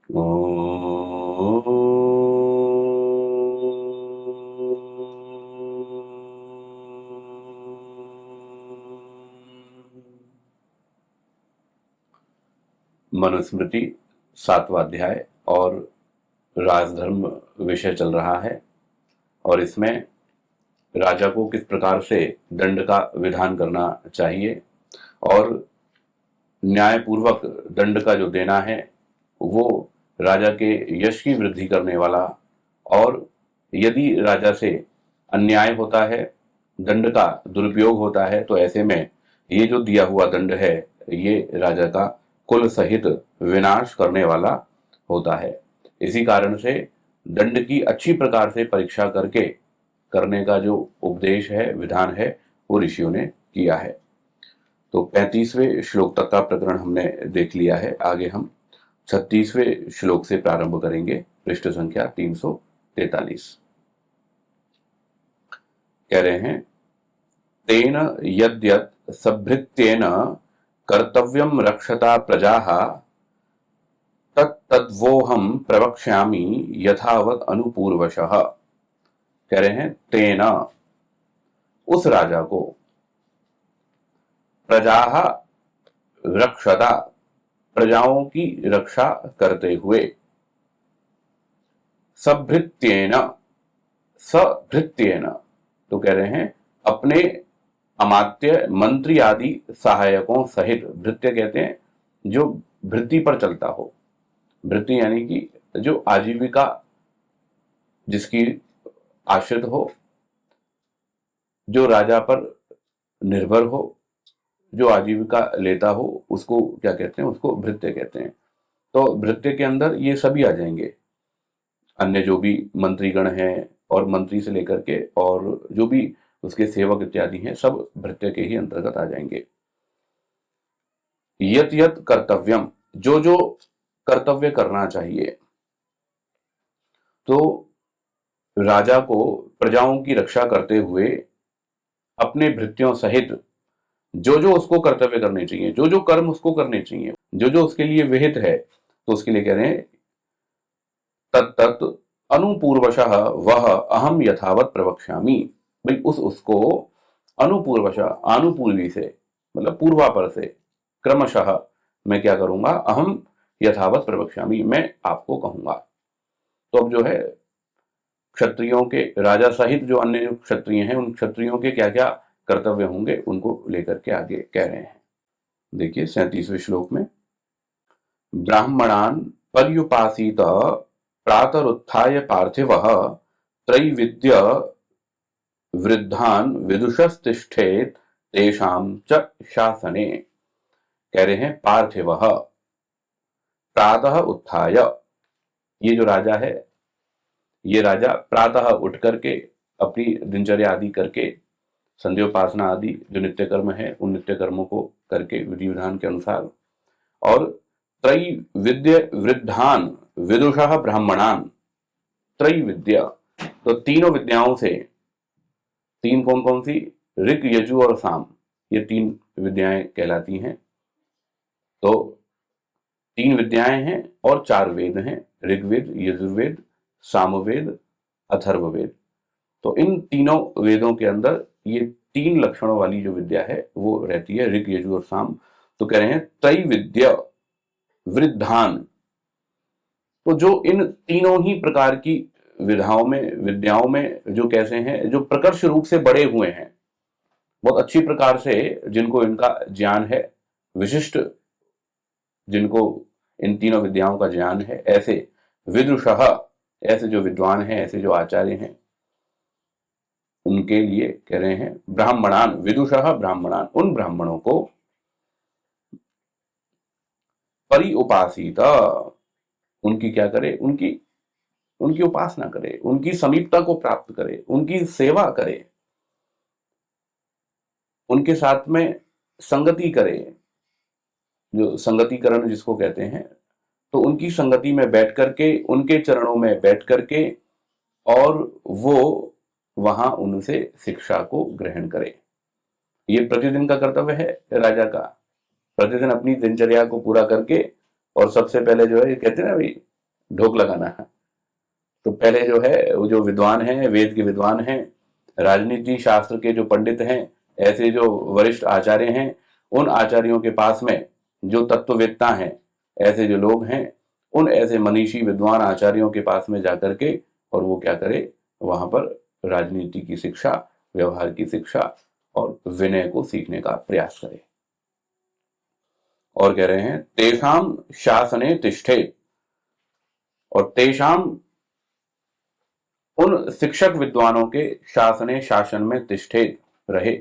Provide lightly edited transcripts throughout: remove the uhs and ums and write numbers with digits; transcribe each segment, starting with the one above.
मनुस्मृति 7वां अध्याय और राजधर्म विषय चल रहा है और इसमें राजा को किस प्रकार से दंड का विधान करना चाहिए और न्यायपूर्वक दंड का जो देना है वो राजा के यश की वृद्धि करने वाला, और यदि राजा से अन्याय होता है, दंड का दुरुपयोग होता है, तो ऐसे में ये जो दिया हुआ दंड है ये राजा का कुल सहित विनाश करने वाला होता है। इसी कारण से दंड की अच्छी प्रकार से परीक्षा करके करने का जो उपदेश है, विधान है, वो ऋषियों ने किया है। तो 35वें श्लोक तक का प्रकरण हमने देख लिया है। आगे हम 36वें श्लोक से प्रारंभ करेंगे, पृष्ठ संख्या 343। कह रहे हैं, तेन यद्यत् सभृत्येन कर्तव्यम रक्षता प्रजाः तत्तद्वोहम प्रवक्ष्यामि यथावत अनुपूर्वशः। कह रहे हैं, तेना, उस राजा को, प्रजाः रक्षता, प्रजाओं की रक्षा करते हुए, सभृत्येन, सभृत्येन, तो कह रहे हैं अपने अमात्य मंत्री आदि सहायकों सहित। भृत्य कहते हैं जो भृति पर चलता हो, भृति यानी कि जो आजीविका जिसकी आश्रित हो, जो राजा पर निर्भर हो, जो आजीविका लेता हो, उसको क्या कहते हैं, उसको भृत्य कहते हैं। तो भृत्य के अंदर ये सभी आ जाएंगे, अन्य जो भी मंत्रीगण हैं और मंत्री से लेकर के और जो भी उसके सेवक इत्यादि हैं, सब भृत्य के ही अंतर्गत आ जाएंगे। यत यत कर्तव्यम, जो जो कर्तव्य करना चाहिए, तो राजा को प्रजाओं की रक्षा करते हुए अपने भृत्यों सहित जो जो उसको कर्तव्य करने चाहिए, जो जो कर्म उसको करने चाहिए, जो जो उसके लिए विहित है, तो उसके लिए कह रहे हैं तत्त अनुपूर्वशः वह अहम यथावत प्रवक्ष्यामि। भाई उसको अनुपूर्वशः, अनुपूर्वी से, मतलब पूर्वापर से, क्रमशः मैं क्या करूंगा, अहम यथावत प्रवक्ष्यामि, मैं आपको कहूंगा। तो अब जो है क्षत्रियों के, राजा सहित जो अन्य जो क्षत्रिय हैं, उन क्षत्रियों के क्या क्या कर्तव्य होंगे उनको लेकर के आगे कह रहे हैं। देखिए 37वें श्लोक में, ब्राह्मणान पर्युपासीत प्रातरुत्थाय पार्थिवः त्रैविद्य वृद्धान विदुषस्तिष्ठेत तेषां च शासने। कह रहे हैं पार्थिवः, प्रातः उत्थाय, ये जो राजा है, ये राजा प्रातः उठ करके अपनी दिनचर्या आदि करके, संध्योपासना आदि जो नित्य कर्म है उन नित्य कर्मों को करके विधि विधान के अनुसार, और त्रैविद्य वृद्धान विदुषः ब्राह्मणान, त्रैविद्य, तो तीनों विद्याओं से, तीन कौन कौन सी, ऋक यजु और साम, ये तीन विद्याएं कहलाती हैं। तो तीन विद्याएं हैं और चार वेद हैं, ऋग्वेद, यजुर्वेद, सामवेद, अथर्ववेद। तो इन तीनों वेदों के अंदर ये तीन लक्षणों वाली जो विद्या है वो रहती है, ऋग यजु और साम। तो कह रहे हैं त्रैविद्य वृद्धान, तो जो इन तीनों ही प्रकार की विधाओं में, विद्याओं में जो कैसे हैं, जो प्रकर्ष रूप से बड़े हुए हैं, बहुत अच्छी प्रकार से जिनको इनका ज्ञान है, विशिष्ट जिनको इन तीनों विद्याओं का ज्ञान है, ऐसे विदुषः, ऐसे जो विद्वान हैं, ऐसे जो आचार्य हैं, उनके लिए कह रहे हैं ब्राह्मणान, विदुषः ब्राह्मणान, उन ब्राह्मणों को परि उपासित, उनकी क्या करे, उनकी उनकी उपासना करे, उनकी समीपता को प्राप्त करे, उनकी सेवा करे, उनके साथ में संगति करे, जो संगतिकरण जिसको कहते हैं, तो उनकी संगति में बैठ करके, उनके चरणों में बैठ करके, और वो वहां उनसे शिक्षा को ग्रहण करे। ये प्रतिदिन का कर्तव्य है राजा का, प्रतिदिन अपनी दिनचर्या को पूरा करके, और सबसे पहले जो है, कहते हैं ना भाई, ढोक लगाना है। तो पहले जो है वो जो विद्वान हैं, वेद के विद्वान हैं, राजनीति शास्त्र के जो पंडित हैं, ऐसे जो वरिष्ठ आचार्य हैं, उन आचार्यों के पास में जो तत्ववेत्ता हैं, ऐसे जो लोग हैं, उन ऐसे मनीषी विद्वान आचार्यों के पास में जाकर के और वो क्या करे, वहां पर राजनीति की शिक्षा, व्यवहार की शिक्षा और विनय को सीखने का प्रयास करे। और कह रहे हैं तेषाम शासने तिष्ठे, और तेषाम उन शिक्षक विद्वानों के शासने शासन में तिष्ठे रहे।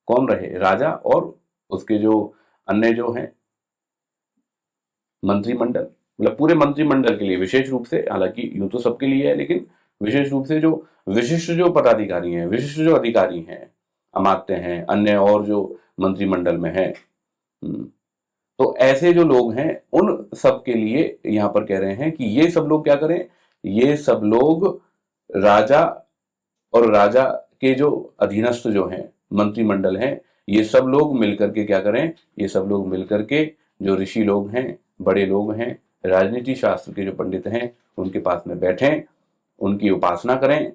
कौन रहे? राजा और उसके जो अन्य जो हैं मंत्रिमंडल, मतलब पूरे मंत्रिमंडल के लिए विशेष रूप से, हालांकि यूं तो सबके लिए है, लेकिन विशेष रूप से जो विशिष्ट जो पदाधिकारी हैं, विशिष्ट जो अधिकारी हैं, अमात्य हैं, अन्य और जो मंत्रिमंडल में हैं, तो ऐसे जो लोग हैं उन सब के लिए यहां पर कह रहे हैं कि ये सब लोग क्या करें, ये सब लोग राजा और राजा के जो अधीनस्थ जो हैं मंत्रिमंडल हैं, ये सब लोग मिलकर के क्या करें, ये सब लोग मिलकर के जो ऋषि लोग हैं, बड़े लोग हैं, राजनीति शास्त्र के जो पंडित हैं, उनके पास में बैठें, उनकी उपासना करें,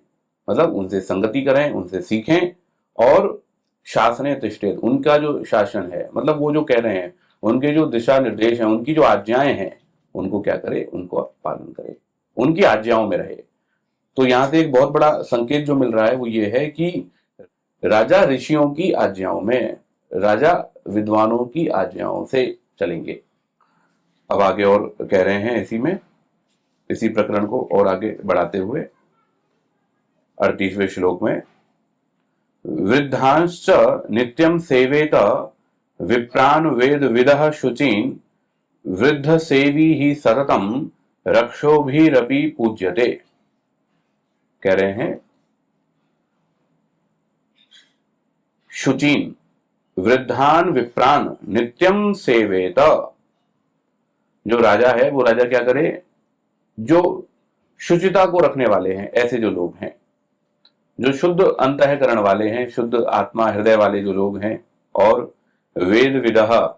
मतलब उनसे संगति करें, उनसे सीखें, और शासने तिष्ठेत, उनका जो शासन है, मतलब वो जो कह रहे हैं, उनके जो दिशा निर्देश हैं, उनकी जो आज्ञाएं हैं, उनको क्या करे, उनको पालन करे, उनकी आज्ञाओं में रहे। तो यहां से एक बहुत बड़ा संकेत जो मिल रहा है वो ये है कि राजा ऋषियों की आज्ञाओं में, राजा विद्वानों की आज्ञाओं से चलेंगे। अब आगे और कह रहे हैं इसी में, इसी प्रकरण को और आगे बढ़ाते हुए 38वें श्लोक में, वृद्धांश्च नित्यं सेवेत विप्रान् वेद विदः शुचीन् वृद्ध सेवी ही सततम रक्षोभिरपि पूज्यते। कह रहे हैं शुचीन वृद्धान विप्रान नित्यम सेवेत, जो राजा है वो राजा क्या करे, जो शुचिता को रखने वाले हैं, ऐसे जो लोग हैं, जो शुद्ध अंतःकरण वाले हैं, शुद्ध आत्मा हृदय वाले जो लोग हैं, और वेद विदः,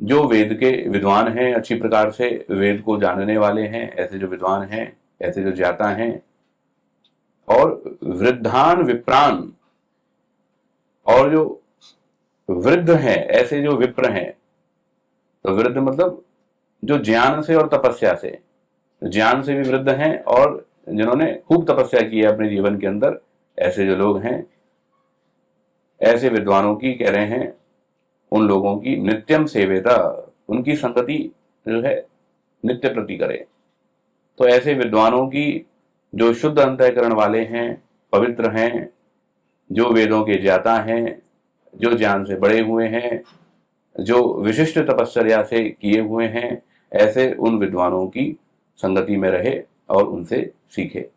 जो वेद के विद्वान हैं, अच्छी प्रकार से वेद को जानने वाले हैं, ऐसे जो विद्वान हैं, ऐसे जो ज्ञाता हैं, और वृद्धान विप्रान, और जो वृद्ध हैं, ऐसे जो विप्र हैं, तो वृद्ध मतलब जो ज्ञान से और तपस्या से, ज्ञान से भी वृद्ध हैं, और जिन्होंने खूब तपस्या की है अपने जीवन के अंदर, ऐसे जो लोग हैं, ऐसे विद्वानों की कह रहे हैं, उन लोगों की नित्यम सेवेता, उनकी संगति जो है नित्य प्रति करे। तो ऐसे विद्वानों की जो शुद्ध अंतःकरण वाले हैं, पवित्र हैं, जो वेदों के ज्ञाता हैं, जो ज्ञान से बड़े हुए हैं, जो विशिष्ट तपश्चर्या से किए हुए हैं, ऐसे उन विद्वानों की संगति में रहे और उनसे सीखे।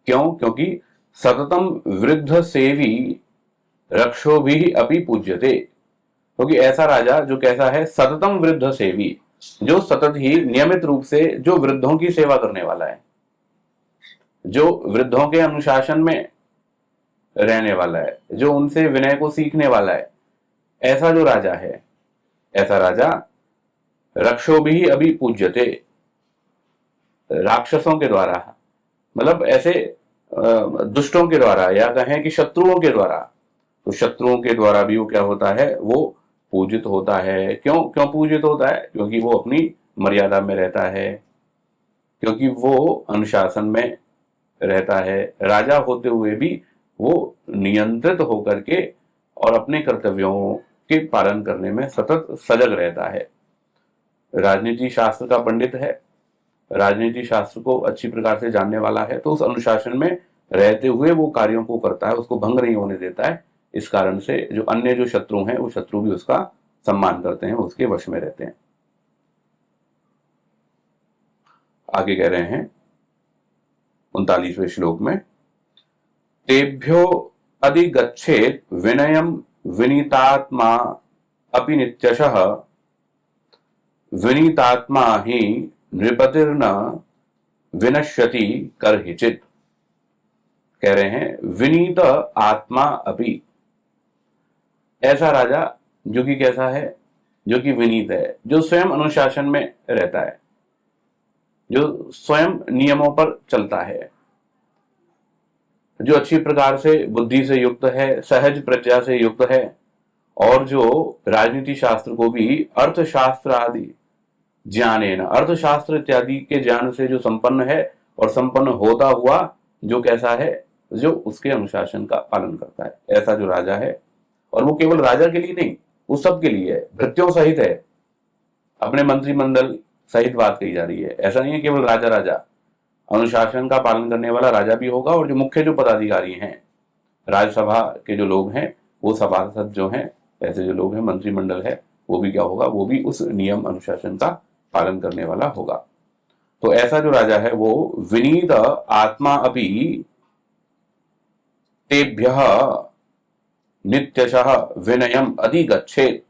क्यों? क्योंकि सततम वृद्ध सेवी रक्षो भी अपि पूज्यते, क्योंकि ऐसा राजा जो कैसा है, सततम वृद्ध सेवी, जो सतत ही नियमित रूप से जो वृद्धों की सेवा करने वाला है, जो वृद्धों के अनुशासन में रहने वाला है, जो उनसे विनय को सीखने वाला है, ऐसा जो राजा है, ऐसा राजा रक्षो भी अभी पूज्यते, राक्षसों के द्वारा, मतलब ऐसे दुष्टों के द्वारा, या कहें कि शत्रुओं के द्वारा, तो शत्रुओं के द्वारा भी वो क्या होता है, वो पूजित होता है। क्यों क्यों पूजित होता है? क्योंकि वो अपनी मर्यादा में रहता है, क्योंकि वो अनुशासन में रहता है, राजा होते हुए भी वो नियंत्रित होकर के और अपने कर्तव्यों के पालन करने में सतत सजग रहता है। राजनीति शास्त्र का पंडित है, राजनीति शास्त्र को अच्छी प्रकार से जानने वाला है, तो उस अनुशासन में रहते हुए वो कार्यों को करता है, उसको भंग नहीं होने देता है। इस कारण से जो अन्य जो शत्रु हैं, वो शत्रु भी उसका सम्मान करते हैं, उसके वश में रहते हैं। आगे कह रहे हैं 39वें श्लोक में, तेभ्यो अधिगच्छेत विनयम विनीतात्मा अपि नित्यशः विनीतात्मा ही नृपतिर्न विनश्यति करहिचित। कह रहे हैं विनीत आत्मा अपि, ऐसा राजा जो कि कैसा है, जो कि विनीत है, जो स्वयं अनुशासन में रहता है, जो स्वयं नियमों पर चलता है, जो अच्छी प्रकार से बुद्धि से युक्त है, सहज प्रज्ञा से युक्त है, और जो राजनीति शास्त्र को भी अर्थशास्त्र आदि ज्ञानेन, अर्थशास्त्र इत्यादि के ज्ञान से जो संपन्न है, और संपन्न होता हुआ जो कैसा है, जो उसके अनुशासन का पालन करता है, ऐसा जो राजा है। और वो केवल राजा के लिए नहीं, वो सबके लिए है, भृत्यों सहित है, अपने मंत्रिमंडल सहित बात कही जा रही है। ऐसा नहीं है केवल राजा राजा, अनुशासन का पालन करने वाला राजा भी होगा, और जो मुख्य जो पदाधिकारी हैं, राज्यसभा के जो लोग हैं, वो सभासद जो हैं, ऐसे जो लोग हैं, मंत्रिमंडल है, वो भी क्या होगा, वो भी उस नियम अनुशासन का पालन करने वाला होगा। तो ऐसा जो राजा है वो विनीत आत्मा अपि तेभ्यः नित्यशः विनयम अधिगच्छेत्।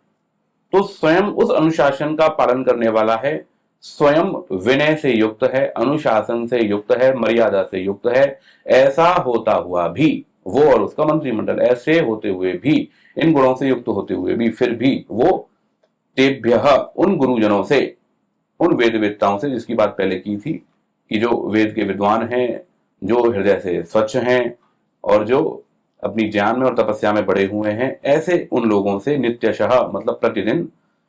तो स्वयं उस अनुशासन का पालन करने वाला है, स्वयं विनय से युक्त है, अनुशासन से युक्त है, मर्यादा से युक्त है, ऐसा होता हुआ भी वो और उसका मंत्रिमंडल, ऐसे होते हुए भी, इन गुणों से युक्त होते हुए भी, फिर भी वो तेभ्यः, उन गुरुजनों से, उन वेदवेत्ताओं से, जिसकी बात पहले की थी कि जो वेद के विद्वान हैं, जो हृदय से स्वच्छ हैं, और जो अपनी ज्ञान में और तपस्या में बड़े हुए हैं, ऐसे उन लोगों से नित्यशः मतलब प्रतिदिन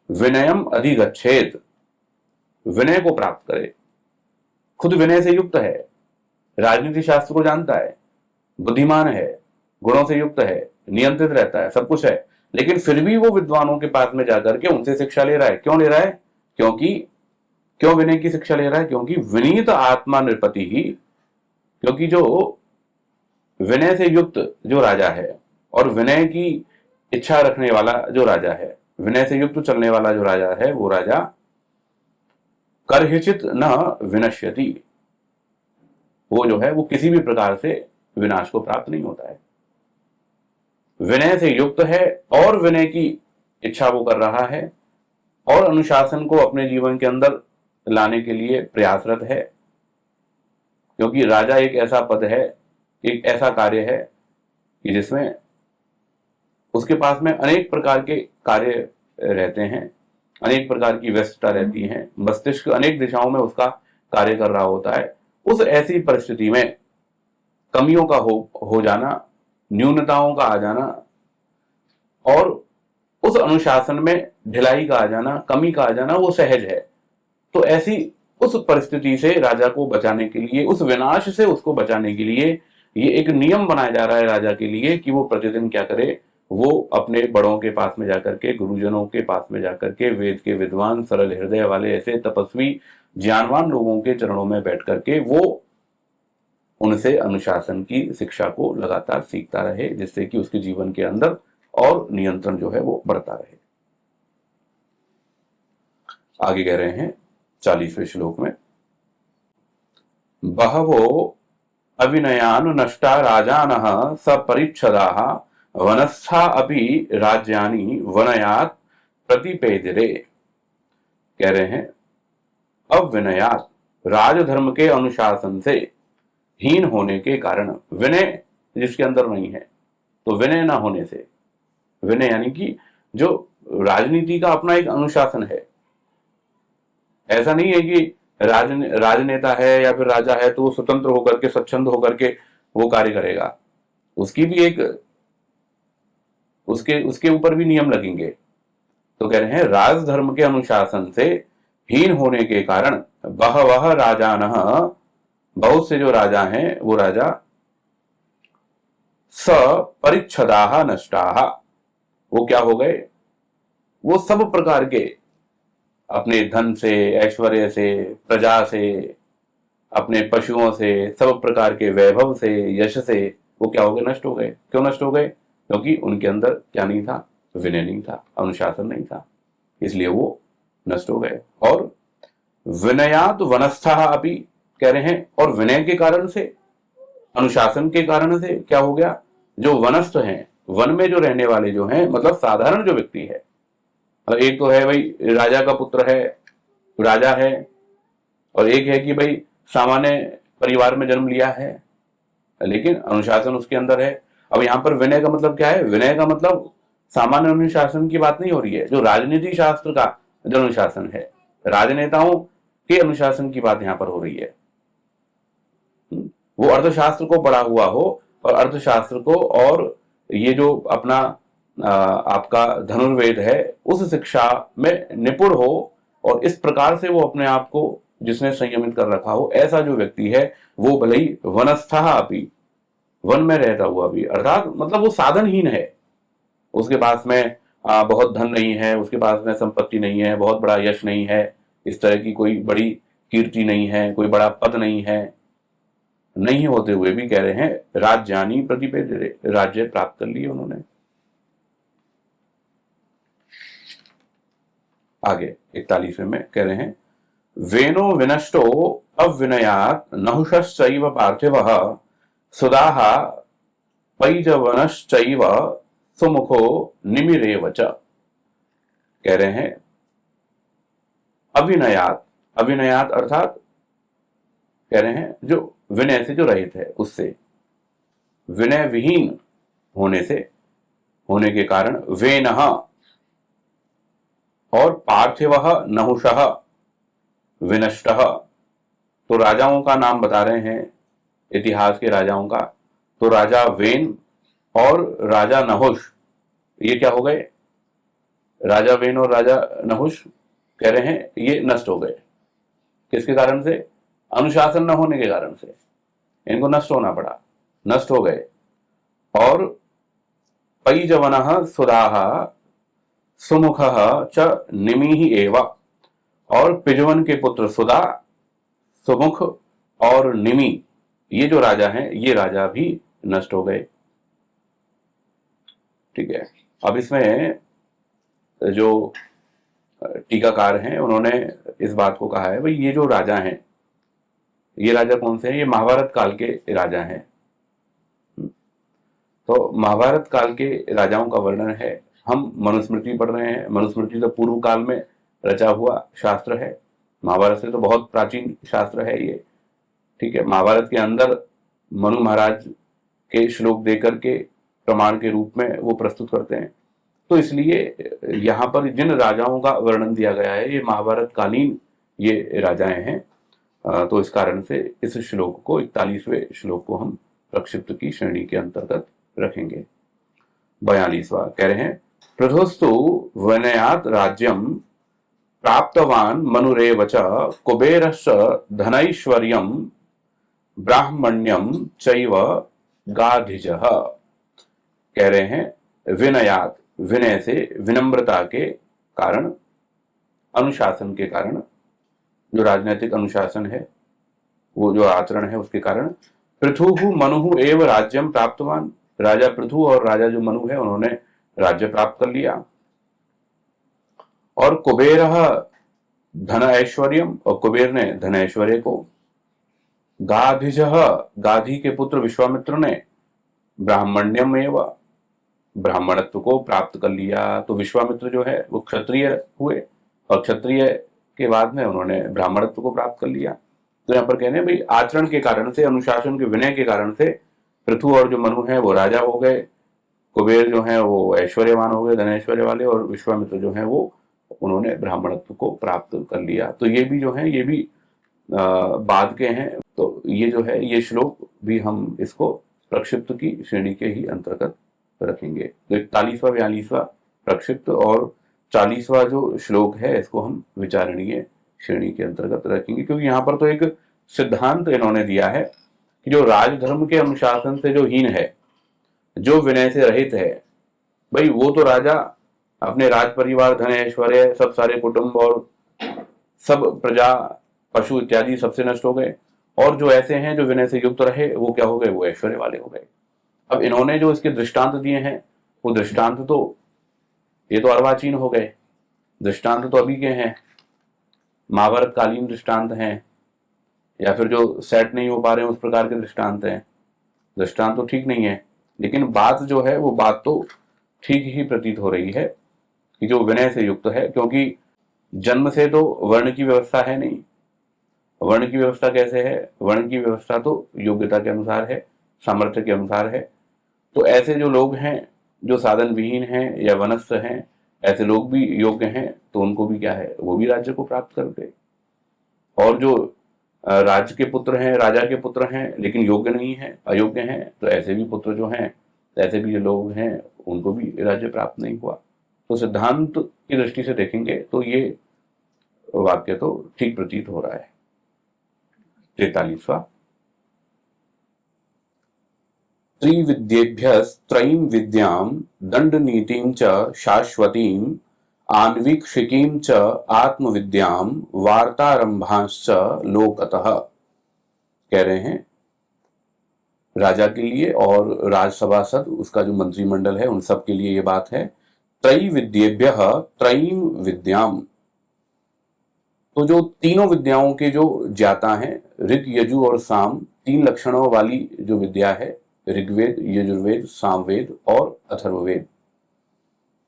विनयम अधिगच्छेत्, विनय को प्राप्त करे। खुद विनय से युक्त है, राजनीति शास्त्र को जानता है, बुद्धिमान है, गुणों से युक्त है, नियंत्रित रहता है, सब कुछ है, लेकिन फिर भी वो विद्वानों के पास में जाकर के उनसे शिक्षा ले रहा है। क्यों ले रहा है? क्यों विनय की शिक्षा ले रहा है? क्योंकि विनीत आत्मा नृपति ही, क्योंकि जो विनय से युक्त जो राजा है, और विनय की इच्छा रखने वाला जो राजा है, विनय से युक्त चलने वाला जो राजा है, वो राजा करहिचित न विनश्यति, वो जो है वो किसी भी प्रकार से विनाश को प्राप्त नहीं होता है। विनय से युक्त है, और विनय की इच्छा वो कर रहा है, और अनुशासन को अपने जीवन के अंदर लाने के लिए प्रयासरत है। क्योंकि राजा एक ऐसा पद है, एक ऐसा कार्य है कि जिसमें उसके पास में अनेक प्रकार के कार्य रहते हैं, अनेक प्रकार की व्यस्तता रहती है, मस्तिष्क अनेक दिशाओं में उसका कार्य कर रहा होता है। उस ऐसी परिस्थिति में कमियों का हो जाना, न्यूनताओं का आ जाना, और उस अनुशासन में ढिलाई का आ जाना, कमी का आ जाना, वो सहज है। तो ऐसी उस परिस्थिति से राजा को बचाने के लिए, उस विनाश से उसको बचाने के लिए ये एक नियम बनाया जा रहा है राजा के लिए कि वो प्रतिदिन क्या करे, वो अपने बड़ों के पास में जाकर के, गुरुजनों के पास में जाकर के, वेद के विद्वान सरल हृदय वाले ऐसे तपस्वी ज्ञानवान लोगों के चरणों में बैठ करके वो उनसे अनुशासन की शिक्षा को लगातार सीखता रहे, जिससे कि उसके जीवन के अंदर और नियंत्रण जो है वो बढ़ता रहे। आगे कह रहे हैं 40वें श्लोक में, बहवो अविनयान नष्टा राजानः सपरिच्छदाः वनस्था अपि राज्यानि वनयात् प्रतिपेदिरे। कह रहे हैं अविनयात, राजधर्म के अनुशासन से हीन होने के कारण, विनय जिसके अंदर नहीं है, तो विनय ना होने से, विनय यानी कि जो राजनीति का अपना एक अनुशासन है, ऐसा नहीं है कि राजनेता है या फिर राजा है तो वो स्वतंत्र होकर के, स्वच्छंद होकर के वो कार्य करेगा, उसकी भी एक उसके ऊपर भी नियम लगेंगे। तो कह रहे हैं राजधर्म के अनुशासन से हीन होने के कारण बहवः राजानः, बहुत से जो राजा हैं वो राजा सपरिच्छदाः नष्टाः, वो क्या हो गए, वो सब प्रकार के अपने धन से, ऐश्वर्य से, प्रजा से, अपने पशुओं से, सब प्रकार के वैभव से, यश से वो क्या हो गए, नष्ट हो गए। क्यों नष्ट हो गए? क्योंकि उनके अंदर क्या नहीं था, विनय नहीं था, अनुशासन नहीं था, इसलिए वो नष्ट हो गए। और विनयात वनस्थः अपि, कह रहे हैं, और विनय के कारण से, अनुशासन के कारण से क्या हो गया, जो वनस्थ हैं, वन में जो रहने वाले जो हैं, मतलब साधारण जो व्यक्ति है, मतलब एक तो है भाई राजा का पुत्र है, राजा है, और एक है कि भाई सामान्य परिवार में जन्म लिया है लेकिन अनुशासन उसके अंदर है। अब यहां पर विनय का मतलब क्या है? विनय का मतलब सामान्य अनुशासन की बात नहीं हो रही है, जो राजनीति शास्त्र का जो अनुशासन है, राजनेताओं के अनुशासन की बात यहां पर हो रही है। वो अर्थशास्त्र को पढ़ा हुआ हो और अर्थशास्त्र को और ये जो अपना आपका धनुर्वेद है उस शिक्षा में निपुण हो और इस प्रकार से वो अपने आप को जिसने संयमित कर रखा हो, ऐसा जो व्यक्ति है वो भले ही वनस्थः अपि, वन में रहता हुआ भी, अर्थात मतलब वो साधनहीन है, उसके पास में बहुत धन नहीं है, उसके पास में संपत्ति नहीं है, बहुत बड़ा यश नहीं है, इस तरह की कोई बड़ी कीर्ति नहीं है, कोई बड़ा पद नहीं है, नहीं होते हुए भी कह रहे हैं राज्यानी प्रतिपेदिरे, राज्य प्राप्त कर लिए उन्होंने। आगे 41वें में कह रहे हैं वेनो विनष्टो अविनयात् नहुषश्चैव पार्थिवः सुदाः पैजवनश्चैव सुमुखो निमिरेव च। कह रहे हैं अविनयात्, अविनयात् अर्थात कह रहे हैं जो विनय से जो रहित है, उससे, विनय विहीन होने से, होने के कारण वेनः और पार्थिवः नहुषः विनष्टः, तो राजाओं का नाम बता रहे हैं, इतिहास के राजाओं का। तो राजा वेन और राजा नहुष, ये क्या हो गए, राजा वेन और राजा नहुष कह रहे हैं ये नष्ट हो गए। किसके कारण से? अनुशासन न होने के कारण से इनको नष्ट होना पड़ा, नष्ट हो गए। और पैजवनः सुदाः सुमुखः च निमिः एव, और पिजवन के पुत्र सुदा, सुमुख और निमि, ये जो राजा हैं ये राजा भी नष्ट हो गए। ठीक है, अब इसमें जो टीकाकार हैं उन्होंने इस बात को कहा है भाई ये जो राजा हैं, ये राजा कौन से हैं? ये महाभारत काल के राजा हैं। तो महाभारत काल के राजाओं का वर्णन है, हम मनुस्मृति पढ़ रहे हैं। मनुस्मृति तो पूर्व काल में रचा हुआ शास्त्र है, महाभारत से तो बहुत प्राचीन शास्त्र है ये। ठीक है, महाभारत के अंदर मनु महाराज के श्लोक देकर के प्रमाण के रूप में वो प्रस्तुत करते हैं। तो इसलिए यहाँ पर जिन राजाओं का वर्णन दिया गया है ये महाभारत कालीन ये राजाएं हैं। तो इस कारण से इस श्लोक को, 41वें श्लोक को हम प्रक्षिप्त की श्रेणी के अंतर्गत रखेंगे। 42वां कह रहे हैं पृथुस्तु वनयात् राज्यम प्राप्तवान मनुरेव च कुबेरश्च धनैश्वर्यं ब्राह्मण्यम चैव गाधिजः। कह रहे हैं विनयात्, विनय से, विनम्रता के कारण, अनुशासन के कारण, जो राजनीतिक अनुशासन है वो जो आचरण है उसके कारण, पृथु मनु एव राज्यम प्राप्तवान, राजा पृथु और राजा जो मनु है उन्होंने राज्य प्राप्त कर लिया। और कुबेर धन ऐश्वर्यम, और कुबेर ने धन ऐश्वर्य को, गाधिज, गाधी के पुत्र विश्वामित्र ने ब्राह्मण्यम एवं, ब्राह्मणत्व को प्राप्त कर लिया। तो विश्वामित्र जो है वो क्षत्रिय हुए और क्षत्रिय के बाद में उन्होंने ब्राह्मणत्व को प्राप्त कर लिया। तो यहाँ पर कहने भाई आचरण के कारण से, अनुशासन के विनय के कारण से पृथु और जो मनु है वो राजा हो गए, कुबेर जो है वो ऐश्वर्यवान हो गए, धन ऐश्वर्य वाले, और विश्वामित्र जो है वो उन्होंने ब्राह्मणत्व को प्राप्त कर लिया। तो ये भी जो है ये भी बाद के हैं। तो ये जो है ये श्लोक भी हम इसको प्रक्षिप्त की श्रेणी के ही अंतर्गत रखेंगे। तो 41वां 42वां प्रक्षिप्त और 40वां जो श्लोक है इसको हम विचारणीय श्रेणी के अंतर्गत रखेंगे, क्योंकि यहाँ पर तो एक सिद्धांत इन्होंने दिया है कि जो राजधर्म के अनुशासन से जो हीन है, जो विनय से रहित है, भाई वो तो राजा अपने राज परिवार, धन ऐश्वर्य, सब सारे कुटुंब और सब प्रजा, पशु इत्यादि सबसे नष्ट हो गए। और जो ऐसे हैं जो विनय से युक्त रहे वो क्या हो गए, वो ऐश्वर्य वाले हो गए। अब इन्होंने जो इसके दृष्टांत दिए हैं वो दृष्टांत तो ये तो अर्वाचीन हो गए, दृष्टांत तो अभी के हैं, महाभारत कालीन दृष्टांत हैं, या फिर जो सेट नहीं हो पा रहे हैं उस प्रकार के दृष्टांत हैं। दृष्टांत तो ठीक नहीं है, लेकिन बात जो है वो बात तो ठीक ही प्रतीत हो रही है कि जो विनय से युक्त है, क्योंकि जन्म से तो वर्ण की व्यवस्था है नहीं। वर्ण की व्यवस्था कैसे है? वर्ण की व्यवस्था तो योग्यता के अनुसार है, सामर्थ्य के अनुसार है। तो ऐसे जो लोग हैं जो साधन विहीन हैं या वनस्थ हैं, ऐसे लोग भी योग्य हैं, तो उनको भी क्या है, वो भी राज्य को प्राप्त कर गए। और जो राज्य के पुत्र हैं, राजा के पुत्र हैं, लेकिन योग्य नहीं है, अयोग्य हैं, तो ऐसे भी पुत्र जो हैं, ऐसे भी जो लोग हैं, उनको भी राज्य प्राप्त नहीं हुआ। तो सिद्धांत की दृष्टि से देखेंगे तो ये वाक्य तो ठीक प्रतीत हो रहा है। 43वां, त्रिविद्येभ्यस्त्रयीं विद्यां दंडनीतिं च शाश्वतीं आन्वीक्षिकीं च आत्मविद्यां वार्तारंभांश्च लोकतः। कह रहे हैं राजा के लिए और राजसभासद, उसका जो मंत्रिमंडल है, उन सब के लिए ये बात है। त्रैविद्येभ्यः त्रयीं विद्याम, तो जो तीनों विद्याओं के जो ज्ञाता हैं, ऋग यजु और साम, तीन लक्षणों वाली जो विद्या है, ऋग्वेद, यजुर्वेद, सामवेद और अथर्ववेद,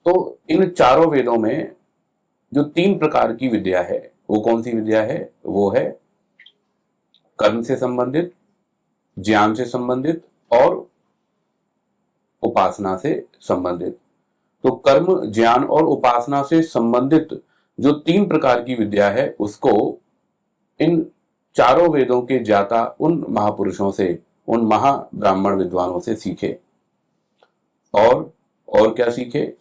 तो इन चारों वेदों में जो तीन प्रकार की विद्या है, वो कौन सी विद्या है? वो है कर्म से संबंधित, ज्ञान से संबंधित और उपासना से संबंधित। तो कर्म, ज्ञान और उपासना से संबंधित जो तीन प्रकार की विद्या है, उसको इन चारों वेदों के ज्ञाता उन महापुरुषों से, उन महाब्राह्मण विद्वानों से सीखे। और क्या सीखे?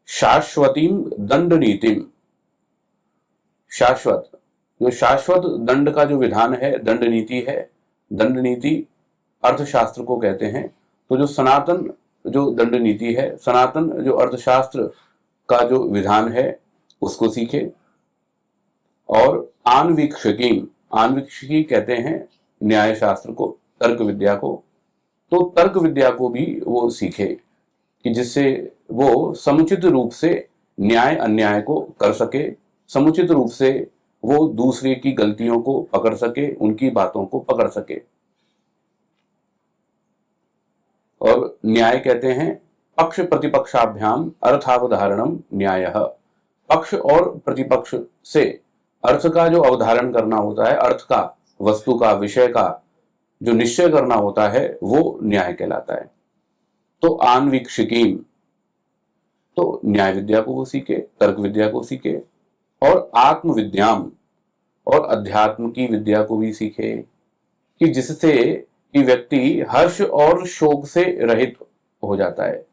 शाश्वतीम दंड नीतिम, शाश्वत, जो शाश्वत दंड का जो विधान है, दंड नीति है, दंड नीति अर्थशास्त्र को कहते हैं। तो जो सनातन जो दंड नीति है, सनातन जो अर्थशास्त्र का जो विधान है, उसको सीखे। और आन्वीक्षिकी, आन्वीक्षिकी कहते हैं न्याय शास्त्र को, तर्क विद्या को। तो तर्क विद्या को भी वो सीखे कि जिससे वो समुचित रूप से न्याय अन्याय को कर सके, समुचित रूप से वो दूसरे की गलतियों को पकड़ सके, उनकी बातों को पकड़ सके। और न्याय कहते हैं पक्ष प्रतिपक्षाभ्याम अर्थावधारणम न्यायः, पक्ष और प्रतिपक्ष से अर्थ का जो अवधारण करना होता है, अर्थ का, वस्तु का, विषय का जो निश्चय करना होता है, वो न्याय कहलाता है। तो आन्वीक्षिकीम, तो न्याय विद्या को वो सीखे, तर्क विद्या को सीखे, और आत्मविद्याम, और अध्यात्म की विद्या को भी सीखे, कि जिससे कि व्यक्ति हर्ष और शोक से रहित हो जाता है।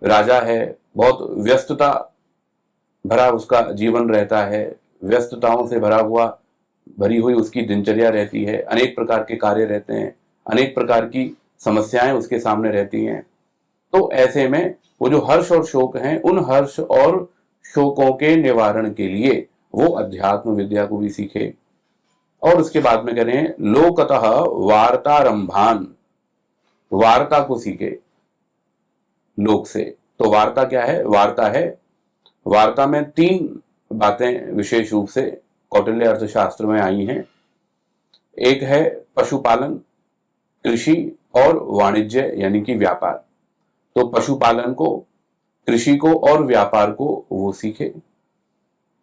राजा है, बहुत व्यस्तता भरा उसका जीवन रहता है, व्यस्तताओं से भरी हुई उसकी दिनचर्या रहती है, अनेक प्रकार के कार्य रहते हैं, अनेक प्रकार की समस्याएं उसके सामने रहती हैं। तो ऐसे में वो जो हर्ष और शोक हैं, उन हर्ष और शोकों के निवारण के लिए वो अध्यात्म विद्या को भी सीखे। और उसके बाद में कह रहे हैं लोकतः वार्तारंभान, वार्ता को सीखे लोक से। तो वार्ता क्या है? वार्ता है, वार्ता में तीन बातें विशेष रूप से कौटिल्य अर्थशास्त्र में आई हैं। एक है पशुपालन, कृषि और वाणिज्य यानी कि व्यापार। तो पशुपालन को, कृषि को और व्यापार को वो सीखे।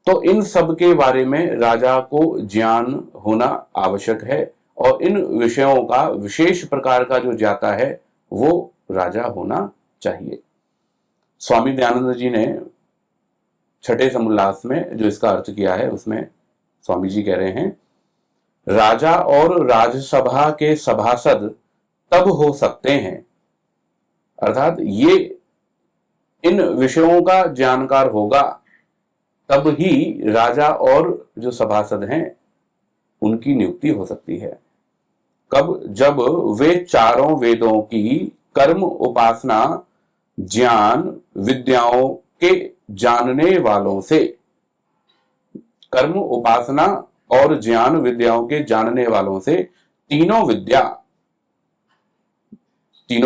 तो इन सब के बारे में राजा को ज्ञान होना आवश्यक है, और इन विषयों का विशेष प्रकार का जो ज्ञाता है वो राजा होना चाहिए। स्वामी दयानंद जी ने छठे समुल्लास में जो इसका अर्थ किया है, उसमें स्वामी जी कह रहे हैं, राजा और राजसभा के सभासद तब हो सकते हैं, अर्थात ये इन विषयों का जानकार होगा तब ही राजा और जो सभासद हैं उनकी नियुक्ति हो सकती है। कब? जब वे चारों वेदों की कर्म, उपासना, ज्ञान विद्याओं के जानने वालों से, कर्म, उपासना और ज्ञान विद्याओं के जानने वालों से तीनों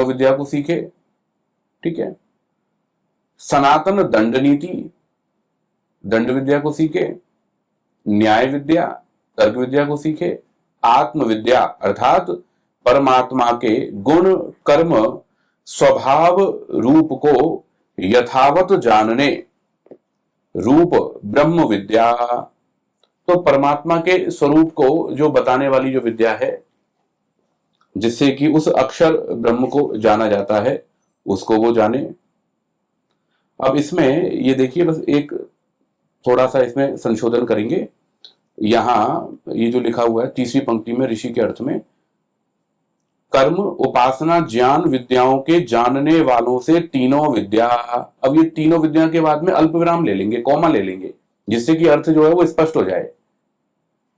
विद्या को सीखे। ठीक है। सनातन दंड नीति, दंड विद्या को सीखे, न्याय विद्या, तर्क विद्या को सीखे, आत्मविद्या अर्थात परमात्मा के गुण, कर्म, स्वभाव रूप को यथावत जानने, रूप ब्रह्म विद्या। तो परमात्मा के स्वरूप को जो बताने वाली जो विद्या है, जिससे कि उस अक्षर ब्रह्म को जाना जाता है, उसको वो जाने। अब इसमें ये देखिए, बस एक थोड़ा सा इसमें संशोधन करेंगे यहां ये जो लिखा हुआ है तीसरी पंक्ति में ऋषि के अर्थ में, कर्म उपासना ज्ञान विद्याओं के जानने वालों से तीनों विद्या। अब ये तीनों विद्या के बाद में अल्प विराम ले लेंगे, कॉमा ले लेंगे, जिससे कि अर्थ जो है वो स्पष्ट हो जाए।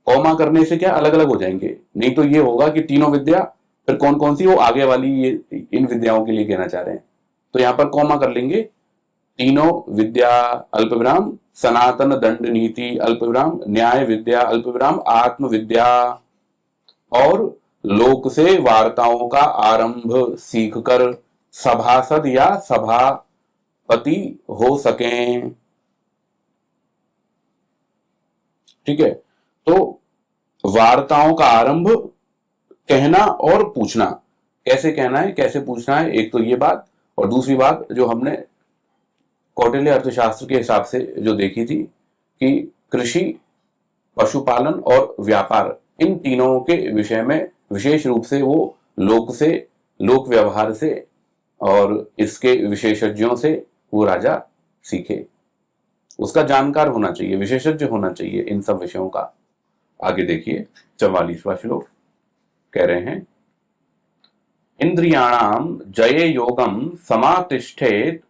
कॉमा करने से क्या अलग अलग हो जाएंगे, नहीं तो ये होगा कि तीनों विद्या, फिर कौन कौन सी, वो आगे वाली ये इन विद्याओं के लिए कहना चाह रहे हैं। तो यहां पर कॉमा कर लेंगे, तीनों विद्या अल्प विराम, सनातन दंड नीति अल्प विराम, न्याय विद्या अल्प विराम, आत्म विद्या, और लोक से वार्ताओं का आरंभ सीखकर सभासद या सभापति हो सकें। ठीक है, तो वार्ताओं का आरंभ, कहना और पूछना, कैसे कहना है कैसे पूछना है, एक तो ये बात, और दूसरी बात जो हमने कौटिल्य अर्थशास्त्र के हिसाब से जो देखी थी कि कृषि, पशुपालन और व्यापार, इन तीनों के विषय में विशेष रूप से वो लोक से, लोक व्यवहार से और इसके विशेषज्ञों से वो राजा सीखे, उसका जानकार होना चाहिए, विशेषज्ञ होना चाहिए इन सब विषयों का। आगे देखिए 44वां श्लोक, कह रहे हैं, इंद्रियाणाम जये योगम समातिष्ठेत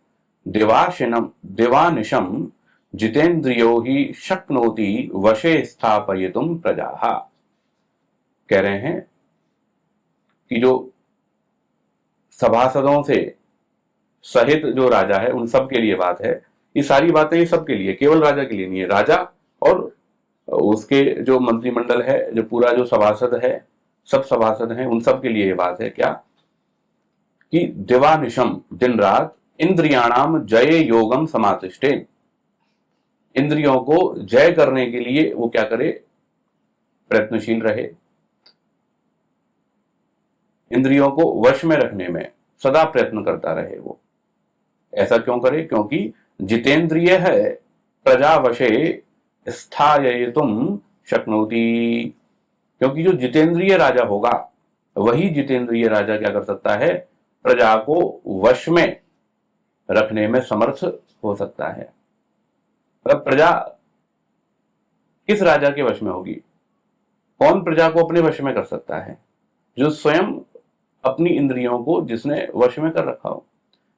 दिवानिशम जितेंद्रियो ही शक्नोति वशे स्थापयितुम प्रजाः। कह रहे हैं कि जो सभासदों से सहित जो राजा है उन सब के लिए बात है, ये सारी बातें ये सब के लिए, केवल राजा के लिए नहीं है, राजा और उसके जो मंत्रिमंडल है, जो पूरा जो सभासद है, सब सभासद हैं, उन सब के लिए ये बात है क्या कि दिवानिशम, दिन रात, इंद्रियाणाम जय योगम समातिष्ठेन, इंद्रियों को जय करने के लिए वो क्या करे, प्रयत्नशील रहे, इंद्रियों को वश में रखने में सदा प्रयत्न करता रहे वो। ऐसा क्यों करे, क्योंकि जितेंद्रिय है प्रजा वशे स्थाययितुम शक्नोति, क्योंकि जो जितेंद्रिय राजा होगा वही जितेंद्रिय राजा क्या कर सकता है, प्रजा को वश में रखने में समर्थ हो सकता है। मतलब प्रजा किस राजा के वश में होगी, कौन प्रजा को अपने वश में कर सकता है, जो स्वयं अपनी इंद्रियों को जिसने वश में कर रखा हो,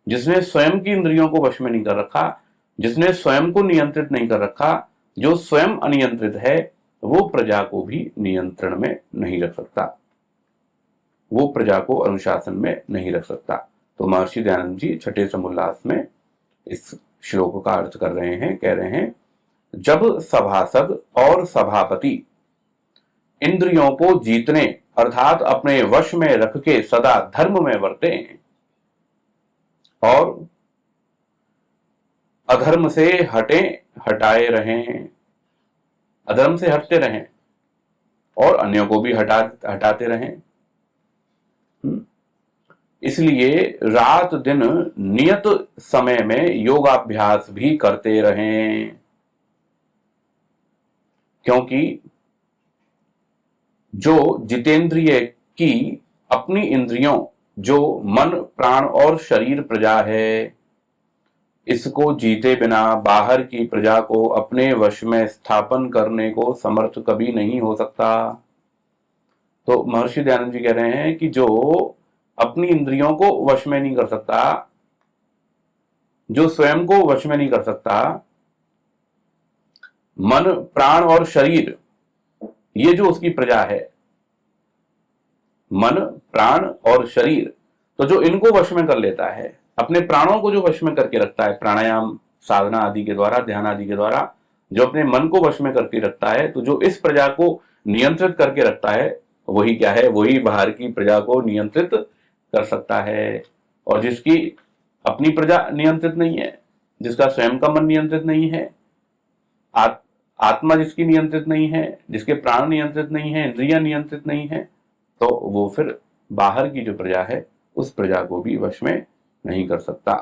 जिसने स्वयं की इंद्रियों को वश में नहीं कर रखा, जिसने स्वयं को नियंत्रित नहीं कर रखा, जो स्वयं अनियंत्रित है, वो प्रजा को भी नियंत्रण में नहीं रख सकता, वो प्रजा को अनुशासन में नहीं रख सकता। तो महर्षि दयानंद जी छठे समुल्लास में इस श्लोक का अर्थ कर रहे हैं, कह रहे हैं, जब सभासद और सभापति इंद्रियों को जीतने अर्थात अपने वश में रख के सदा धर्म में वर्ते और अधर्म से हटाए रहें, अधर्म से हटते रहें और अन्यों को भी हटाते रहें, इसलिए रात दिन नियत समय में योगाभ्यास भी करते रहें, क्योंकि जो जितेंद्रिय की अपनी इंद्रियों, जो मन प्राण और शरीर प्रजा है, इसको जीते बिना बाहर की प्रजा को अपने वश में स्थापन करने को समर्थ कभी नहीं हो सकता। तो महर्षि दयानंद जी कह रहे हैं कि जो अपनी इंद्रियों को वश में नहीं कर सकता, जो स्वयं को वश में नहीं कर सकता, मन प्राण और शरीर, ये जो उसकी प्रजा है, मन प्राण और शरीर, तो जो इनको वश में कर लेता है, अपने प्राणों को जो वश में करके रखता है प्राणायाम साधना आदि के द्वारा, ध्यान आदि के द्वारा, जो अपने मन को वश में करके रखता है, तो जो इस प्रजा को नियंत्रित करके रखता है वही क्या है, वही बाहर की प्रजा को नियंत्रित कर सकता है। और जिसकी अपनी प्रजा नियंत्रित नहीं है, जिसका स्वयं का मन नियंत्रित नहीं है, आत्मा जिसकी नियंत्रित नहीं है, जिसके प्राण नियंत्रित नहीं है, इंद्रियां नियंत्रित नहीं है, तो वो फिर बाहर की जो प्रजा है उस प्रजा को भी वश में नहीं कर सकता।